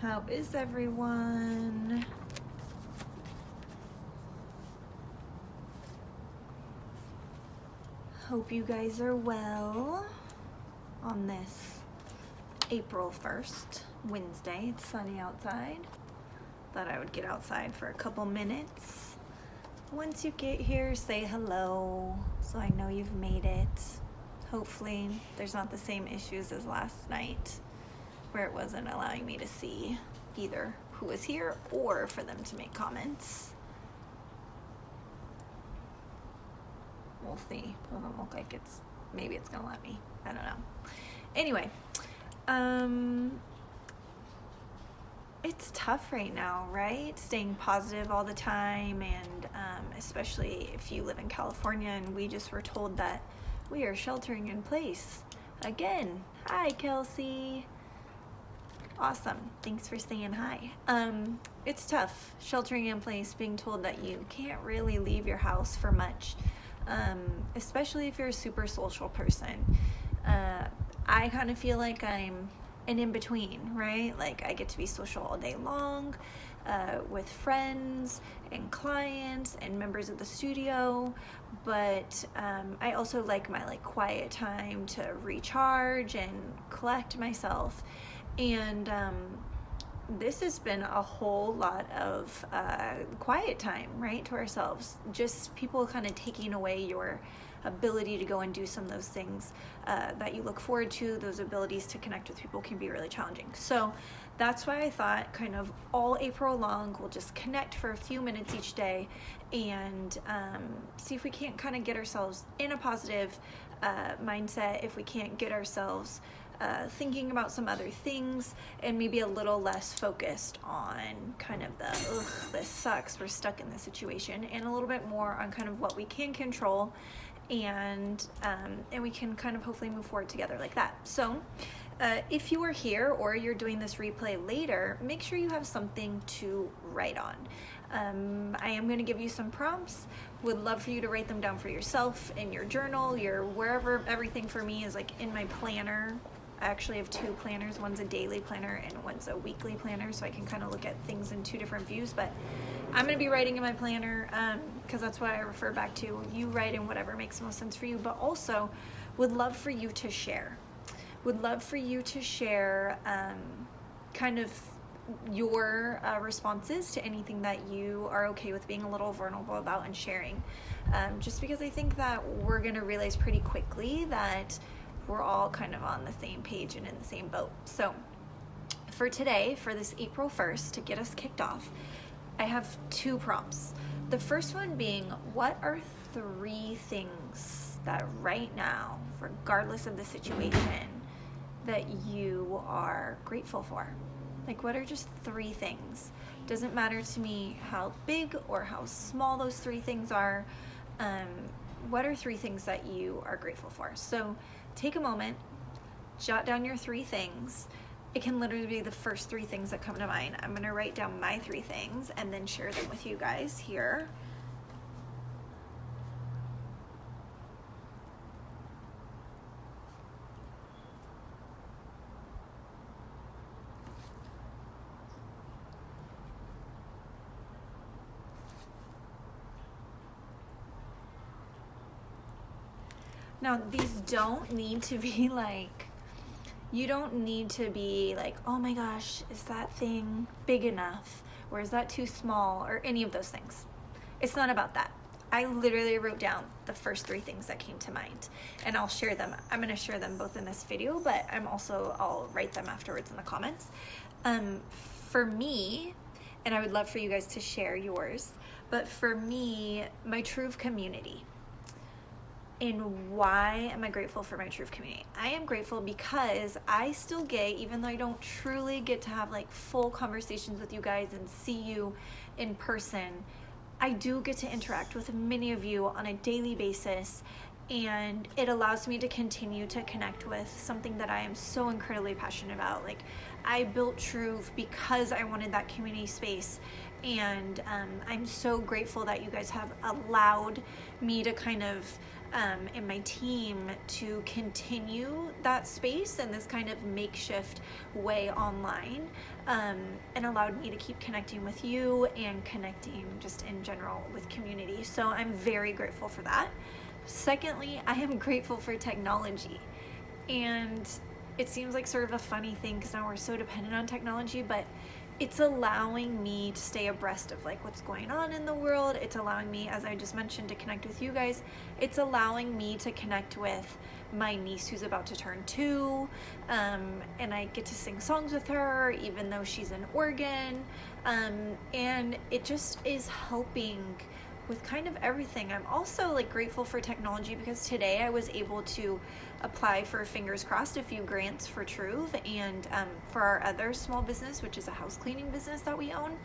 How is everyone? Hope you guys are well on this April 1st, Wednesday. It's sunny outside. Thought I would get outside for a couple minutes. Once you get here, say hello so I know you've made it. Hopefully there's not the same issues as last night where it wasn't allowing me to see either who was here or for them to make comments. We'll see. Doesn't look like maybe it's gonna let me. I don't know. Anyway, it's tough right now, right? Staying positive all the time, and especially if you live in California, and we just were told that we are sheltering in place again. Hi, Kelsey. Awesome. Thanks for saying hi. It's tough sheltering in place, being told that you can't really leave your house for much, especially if you're a super social person. I kind of feel like I'm an in-between, right? Like I get to be social all day long with friends and clients and members of the studio, but I also like my quiet time to recharge and collect myself. And this has been a whole lot of quiet time, right, to ourselves. Just people kind of taking away your ability to go and do some of those things that you look forward to. Those abilities to connect with people can be really challenging. So that's why I thought kind of all April long, we'll just connect for a few minutes each day and see if we can't kind of get ourselves in a positive mindset, if we can't get ourselves thinking about some other things and maybe a little less focused on kind of the, ugh, this sucks, we're stuck in this situation, and a little bit more on kind of what we can control, and we can kind of hopefully move forward together like that. So if you are here or you're doing this replay later, make sure you have something to write on. I am going to give you some prompts. Would love for you to write them down for yourself in your journal, your wherever. Everything for me is like in my planner. I actually have two planners. One's a daily planner and one's a weekly planner, so I can kind of look at things in two different views. But I'm going to be writing in my planner because that's what I refer back to. You write in whatever makes the most sense for you, but also would love for you to share. Would love for you to share kind of your responses to anything that you are okay with being a little vulnerable about and sharing. Just because I think that we're going to realize pretty quickly that we're all kind of on the same page and in the same boat. So for today, for this April 1st, to get us kicked off, I have two prompts. The first one being, what are 3 things that right now, regardless of the situation, that you are grateful for? Like, what are just 3 things? Doesn't matter to me how big or how small those 3 things are. What are 3 things that you are grateful for? So take a moment, jot down your 3 things. It can literally be the first 3 things that come to mind. I'm going to write down my 3 things and then share them with you guys here. Now, these don't need to be like, you don't need to be like, oh my gosh, is that thing big enough? Or is that too small? Or any of those things. It's not about that. I literally wrote down the first 3 things that came to mind, and I'll share them. I'm going to share them both in this video, but I'll write them afterwards in the comments. For me, and I would love for you guys to share yours, but for me, my Truve community. And why am I grateful for my Truve community? I am grateful because I still get, even though I don't truly get to have like full conversations with you guys and see you in person, I do get to interact with many of you on a daily basis, and it allows me to continue to connect with something that I am so incredibly passionate about. Like, I built Truve because I wanted that community space, and I'm so grateful that you guys have allowed me to kind of and my team to continue that space and this kind of makeshift way online, and allowed me to keep connecting with you and connecting just in general with community. So I'm very grateful for that. Secondly, I am grateful for technology. And it seems like sort of a funny thing because now we're so dependent on technology, but it's allowing me to stay abreast of like what's going on in the world. It's allowing me, as I just mentioned, to connect with you guys. It's allowing me to connect with my niece who's about to turn 2, and I get to sing songs with her even though she's in Oregon, and it just is helping with kind of everything. I'm also like grateful for technology because today I was able to apply for, fingers crossed, a few grants for Truve and for our other small business, which is a house cleaning business that we own.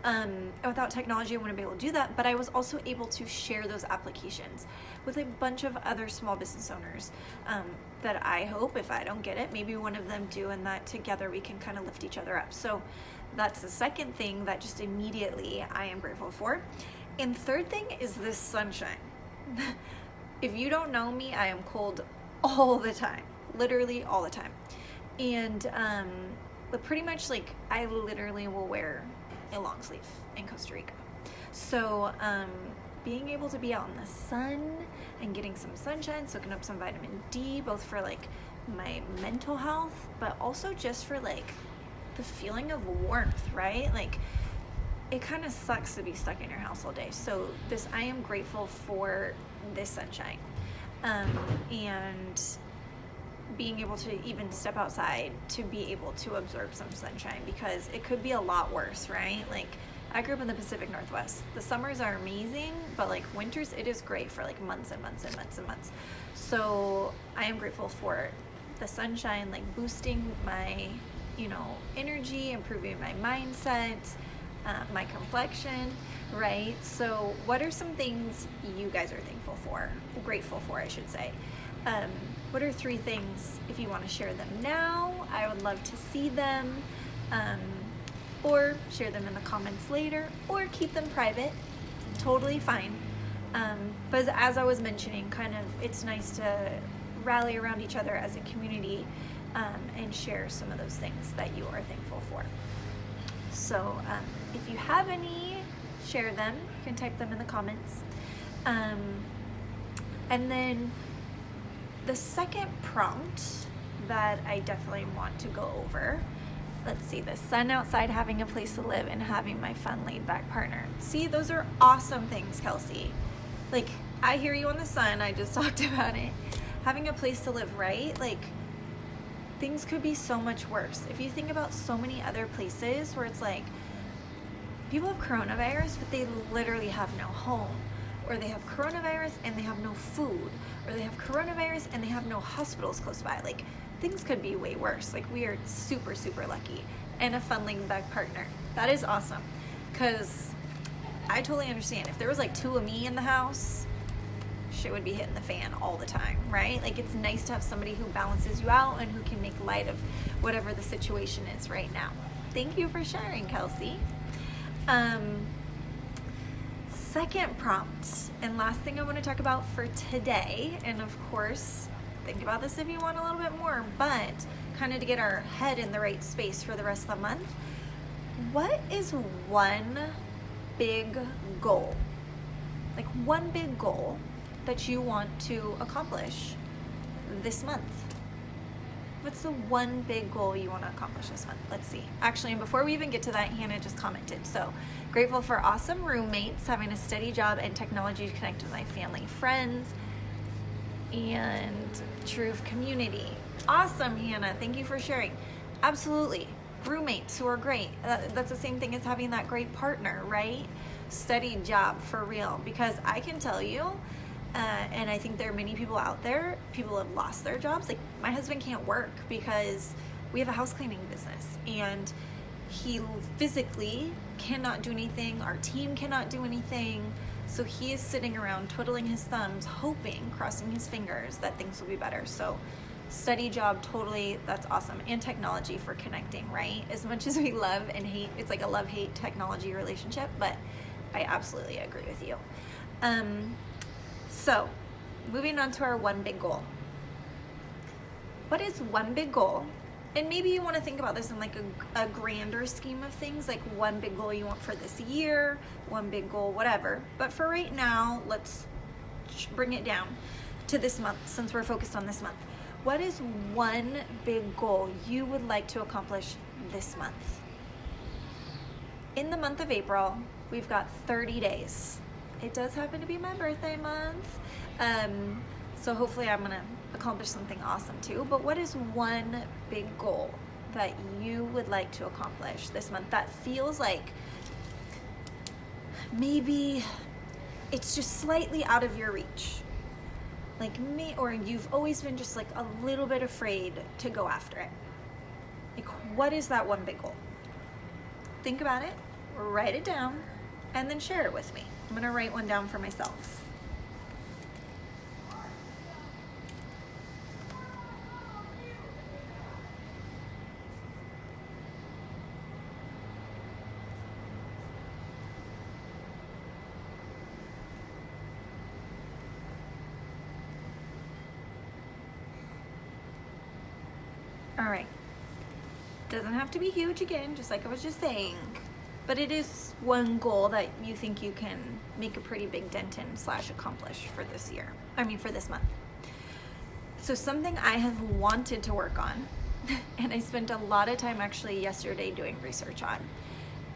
And without technology, I wouldn't be able to do that, but I was also able to share those applications with a bunch of other small business owners that I hope, if I don't get it, maybe one of them do, and that together we can kind of lift each other up. So that's the second thing that just immediately I am grateful for. And third thing is this sunshine. If you don't know me, I am cold all the time, literally all the time. And but pretty much like I literally will wear a long sleeve in Costa Rica. So being able to be out in the sun and getting some sunshine, soaking up some vitamin D, both for like my mental health, but also just for like the feeling of warmth, right? Like it kind of sucks to be stuck in your house all day. So I am grateful for this sunshine, and being able to even step outside to be able to absorb some sunshine, because it could be a lot worse, right? Like I grew up in the Pacific Northwest. The summers are amazing, but like winters, it is great for like months and months and months and months. So I am grateful for the sunshine, like boosting my, energy, improving my mindset, my complexion, right? So what are some things you guys are grateful for, I should say? What are 3 things, if you want to share them now? I would love to see them, or share them in the comments later, or keep them private, totally fine. But as I was mentioning, kind of, it's nice to rally around each other as a community, and share some of those things that you are thankful for. So if you have any, share them. You can type them in the comments. And then the second prompt that I definitely want to go over, let's see, the sun outside, having a place to live, and having my fun laid back partner. See, those are awesome things, Kelsey. Like, I hear you on the sun. I just talked about it. Having a place to live, right? Like, things could be so much worse. If you think about so many other places where it's like, people have coronavirus, but they literally have no home. Or they have coronavirus and they have no food. Or they have coronavirus and they have no hospitals close by. Like, things could be way worse. Like, we are super, super lucky. And a fun laid back partner. That is awesome. Because I totally understand. If there was like 2 of me in the house, shit would be hitting the fan all the time, right? Like, it's nice to have somebody who balances you out and who can make light of whatever the situation is right now. Thank you for sharing, Kelsey. Second prompt, and last thing I want to talk about for today, and of course, think about this if you want a little bit more, but kind of to get our head in the right space for the rest of the month, what is one big goal? Like one big goal that you want to accomplish this month? What's the one big goal you want to accomplish this month? Let's see. Actually, and before we even get to that, Hannah just commented. So, grateful for awesome roommates, having a steady job and technology to connect with my family, friends, and Truve community. Awesome, Hannah. Thank you for sharing. Absolutely. Roommates who are great. That's the same thing as having that great partner, right? Steady job for real. Because I can tell you, and I think there are many people out there, people have lost their jobs. Like, my husband can't work because we have a house cleaning business and he physically cannot do anything. Our team cannot do anything. So he is sitting around twiddling his thumbs, hoping, crossing his fingers that things will be better. So steady job, totally, that's awesome. And technology for connecting, right? As much as we love and hate, it's like a love-hate technology relationship, but I absolutely agree with you. So moving on to our one big goal. What is one big goal? And maybe you want to think about this in like a grander scheme of things, like one big goal you want for this year, one big goal, whatever. But for right now, let's bring it down to this month, since we're focused on this month. What is one big goal you would like to accomplish this month? In the month of April, we've got 30 days. It does happen to be my birthday month. So hopefully I'm gonna accomplish something awesome too. But what is one big goal that you would like to accomplish this month that feels like maybe it's just slightly out of your reach? Like me, or you've always been just like a little bit afraid to go after it. Like, what is that one big goal? Think about it, write it down, and then share it with me. I'm gonna write one down for myself. All right, doesn't have to be huge again, just like I was just saying, but it is one goal that you think you can make a pretty big dent in / accomplish for this year. For this month. So something I have wanted to work on, and I spent a lot of time actually yesterday doing research on,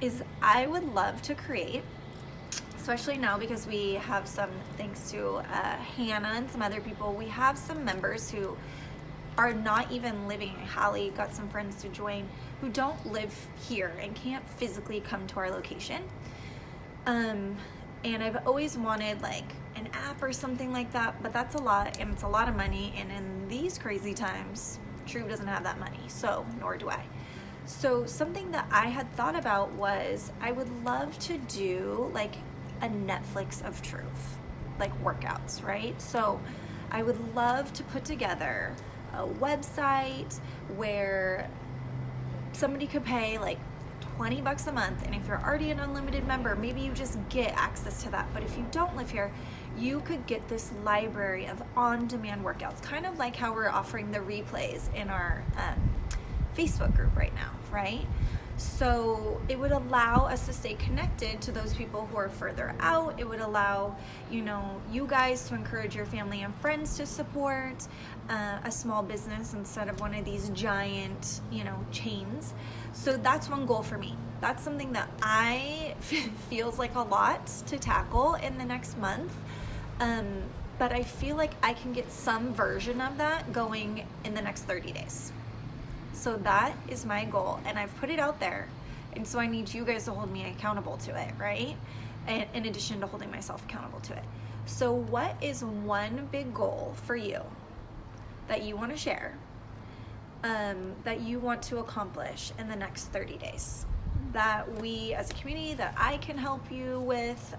is I would love to create, especially now because we have some, thanks to Hannah and some other people, we have some members who are not even living in Hallie, got some friends to join who don't live here and can't physically come to our location. And I've always wanted like an app or something like that, but that's a lot, and it's a lot of money, and in these crazy times, Truve doesn't have that money, so nor do I. So something that I had thought about was I would love to do like a Netflix of Truve, like workouts, right? So I would love to put together a website where somebody could pay like $20 a month, and if you're already an unlimited member, maybe you just get access to that. But if you don't live here, you could get this library of on-demand workouts, kind of like how we're offering the replays in our Facebook group right now, right? So it would allow us to stay connected to those people who are further out. It would allow, you guys to encourage your family and friends to support a small business instead of one of these giant, chains. So that's one goal for me. That's something that feels like a lot to tackle in the next month. But I feel like I can get some version of that going in the next 30 days. So that is my goal, and I've put it out there, and so I need you guys to hold me accountable to it, right? And in addition to holding myself accountable to it. So what is one big goal for you that you want to share, that you want to accomplish in the next 30 days, that we as a community, that I can help you with,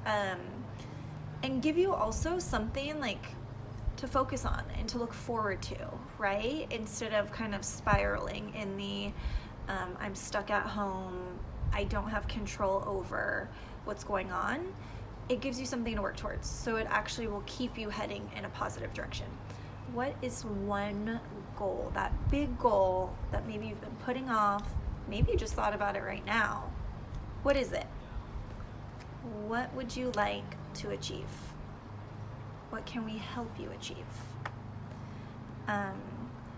and give you also something like to focus on and to look forward to, right? Instead of kind of spiraling in the I'm stuck at home, I don't have control over what's going on. It gives you something to work towards, so it actually will keep you heading in a positive direction. What is one goal, that big goal that maybe you've been putting off, maybe you just thought about it right now? What is it? What would you like to achieve? What can we help you achieve?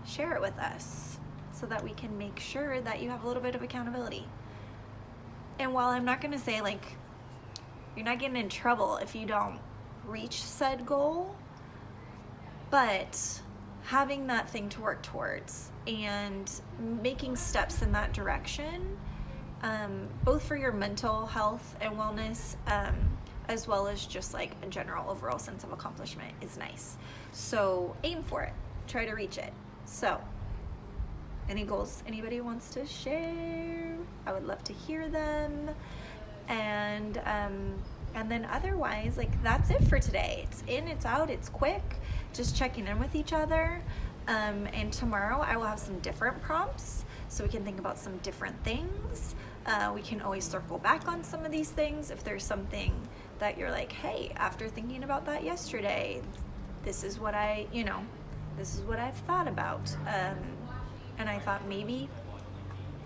Share it with us so that we can make sure that you have a little bit of accountability. And while I'm not going to say like you're not getting in trouble if you don't reach said goal, but having that thing to work towards and making steps in that direction, both for your mental health and wellness, as well as just like a general overall sense of accomplishment is nice. So aim for it, try to reach it. So any goals anybody wants to share, I would love to hear them. And then otherwise, like, that's it for today. It's in, it's out, it's quick, just checking in with each other. And tomorrow I will have some different prompts so we can think about some different things. We can always circle back on some of these things if there's something that you're like, hey, after thinking about that yesterday, this is what this is what I've thought about. And I thought maybe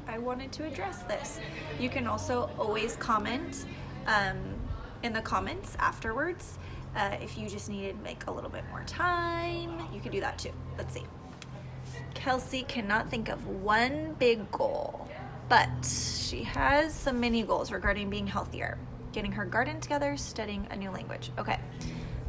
I wanted to address this. You can also always comment in the comments afterwards. If you just needed like a little bit more time, you could do that too. Let's see. Kelsey cannot think of one big goal, but she has some mini goals regarding being healthier, getting her garden together, studying a new language. Okay,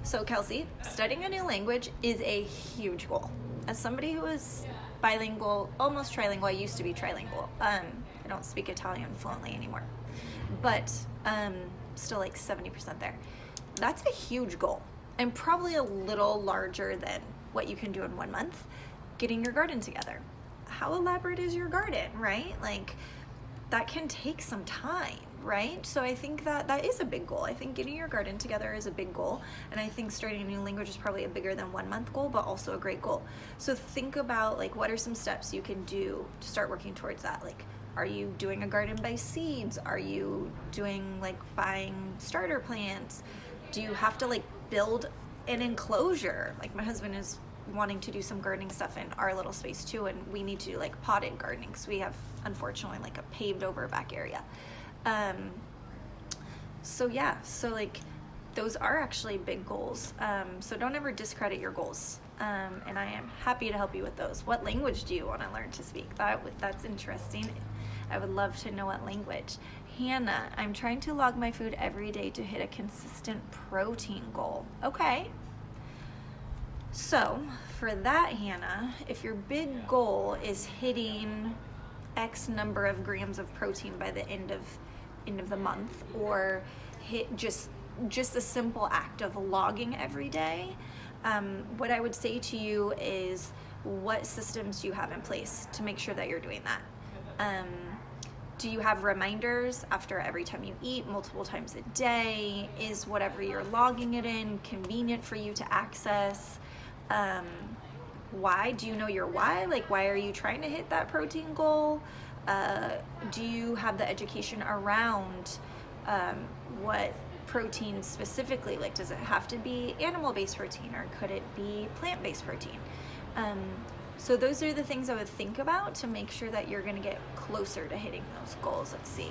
so Kelsey, studying a new language is a huge goal. As somebody who is bilingual, almost trilingual, I used to be trilingual. I don't speak Italian fluently anymore, but still like 70% there. That's a huge goal, and probably a little larger than what you can do in 1 month. Getting your garden together. How elaborate is your garden, right? Like, that can take some time, right? So I think that is a big goal. I think getting your garden together is a big goal, and I think starting a new language is probably a bigger than 1 month goal, but also a great goal. So think about like, what are some steps you can do to start working towards that? Like, are you doing a garden by seeds? Are you doing like buying starter plants? Do you have to like build an enclosure? Like, my husband is wanting to do some gardening stuff in our little space too, and we need to do like potted gardening because we have, unfortunately, like a paved over back area. So like those are actually big goals. So don't ever discredit your goals. And I am happy to help you with those. What language do you want to learn to speak? That's interesting. I would love to know what language. Hannah, I'm trying to log my food every day to hit a consistent protein goal. Okay. So for that, Hannah, if your big goal is hitting X number of grams of protein by the end of the month, or hit just a simple act of logging every day, what I would say to you is, what systems do you have in place to make sure that you're doing that? Do you have reminders after every time you eat, multiple times a day? Is whatever you're logging it in convenient for you to access? Why? Do you know your why? Like, why are you trying to hit that protein goal? Do you have the education around what protein specifically? Like, does it have to be animal-based protein, or could it be plant-based protein? So those are the things I would think about to make sure that you're going to get closer to hitting those goals. Let's see.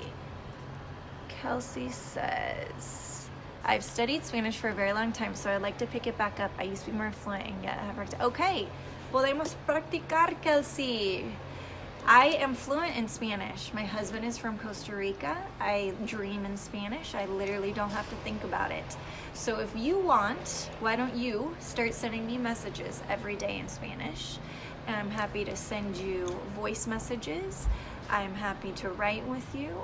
Kelsey says, I've studied Spanish for a very long time, so I'd like to pick it back up. I used to be more fluent and yet have practiced. Okay, podemos practicar, Kelsey. I am fluent in Spanish. My husband is from Costa Rica. I dream in Spanish. I literally don't have to think about it. So if you want, why don't you start sending me messages every day in Spanish? And I'm happy to send you voice messages. I'm happy to write with you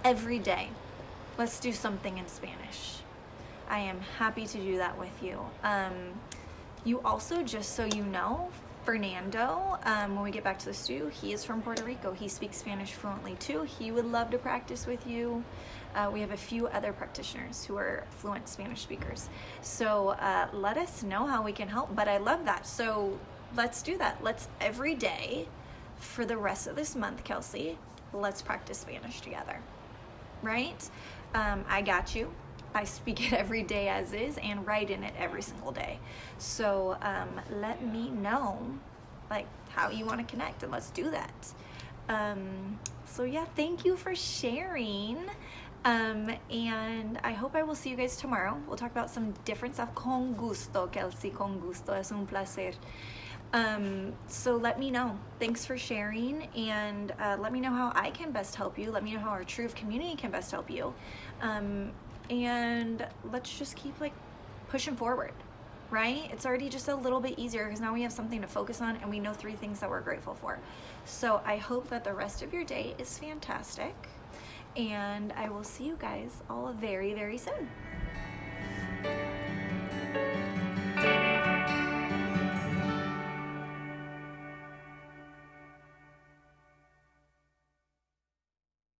every day. Let's do something in Spanish. I am happy to do that with you. You also, just so you know, Fernando, when we get back to the studio, he is from Puerto Rico. He speaks Spanish fluently too. He would love to practice with you. We have a few other practitioners who are fluent Spanish speakers. So let us know how we can help. But I love that. So let's do that. Let's every day for the rest of this month, Kelsey, let's practice Spanish together, right? I got you. I speak it every day as is and write in it every single day. So let me know like how you want to connect, and let's do that. So yeah, thank you for sharing. And I hope I will see you guys tomorrow. We'll talk about some different stuff. Con gusto, Kelsey, con gusto. Es un placer. So let me know. Thanks for sharing, and let me know how I can best help you. Let me know how our Truve community can best help you. And let's just keep like pushing forward, right? It's already just a little bit easier because now we have something to focus on, and we know 3 things that we're grateful for. So I hope that the rest of your day is fantastic, and I will see you guys all very, very soon.